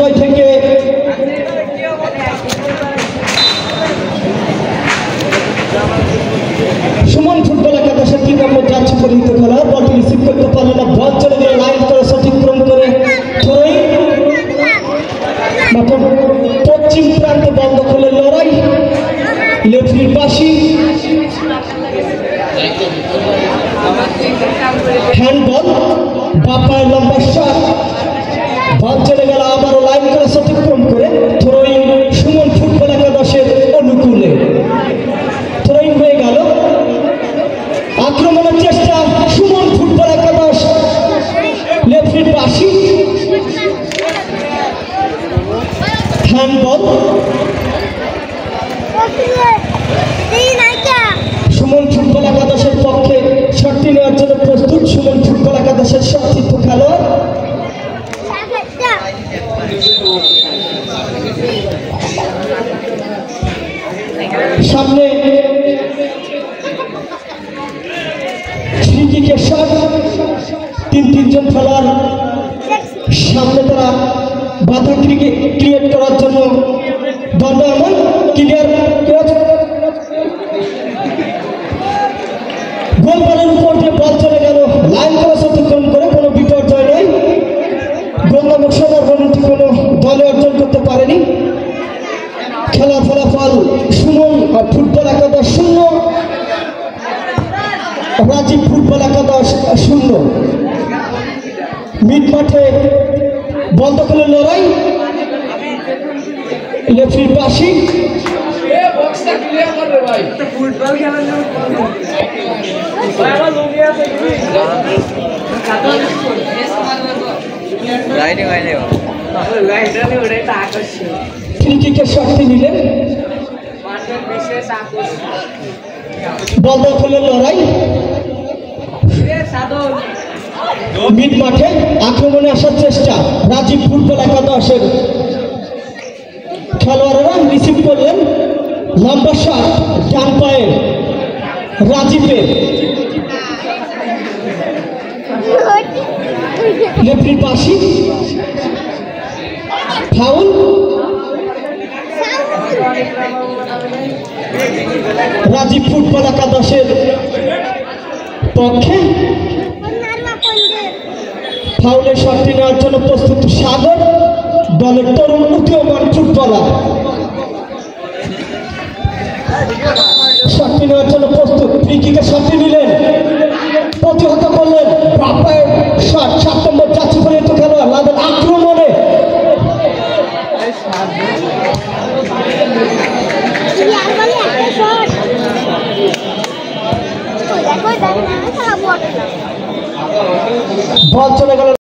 থেকে সুমন ফুটবল একাদশের 3 নম্বর জার্সি পরিহিত খেলা বলটি রিসিভ করতে পারল না, বল চলে গেল লাইন করে সঠিকক্রম করে থ্রোইং মাঠের পশ্চিম প্রান্তে বল দখলের লড়াই, লেফটির পাশি হ্যান্ডবল বাপায়ের লম্বা শট, বল চলে গেল আবারও লাইন করে সঠিকক্রম করে থ্রোইং সুমন ফুটবল একাদশের অনুকূলে। থ্রোইং হয়ে গেল, আক্রমণের চেষ্টা সুমন ফুটবল একাদশ, লেফটির পাশি হ্যান্ডবল সুমন ফুটবল একাদশের পক্ষে শটটি নেওয়ার জন্য প্রস্তুত সুমন ফুটবল একাদশের সতীর্থ খেলোয়াড়। সামনে ফ্রি কিকের শট, তিনজন খেলোয়াড় সামনে তারা বাধা ক্রিয়েট করার জন্য দণ্ডায়মান। ক্লিয়ার গোলবারের উপর দিয়ে বল চলে গেল লাইন করে অতিক্রম করে, কোনো বিপর্যয় নেই। গোল নামক সমারোহটি কোনো দলে অর্জন করতে পারেনি। খেলা ফলাফল সুমন ফুটবল একাদশ 0, রাজীব ফুটবল একাদশ 0। মিড মাঠে বল দখলের লড়াই, লেফটির পাশি ফ্রি কিকের শটটি নিলেন, বল দখলের লড়াই, মিড মাঠে আক্রমণে আসার চেষ্টা রাজীব ফুটবল একাদশের খেলোয়াড়রা রিসিভ করলেন, লম্বা শট ডান পায়ে রাজীবের, লেফটির পাশি ফাউল, রাজীব ফুটবল একাদশের পক্ষে ফাউলের শটটি নেওয়ার জন্য প্রস্তুত সাগর, দলের তরুণ উদীয়মান ফুটবলার। শটটি নেওয়ার জন্য প্রস্তুত, ফ্রি কিকের শটটি নিলেন, প্রতিহত করলেন বাপায়ের শট, 7 নম্বর জার্সি পরিহিত খেলোয়াড় লাদেন আক্রমণে বল চলে গেল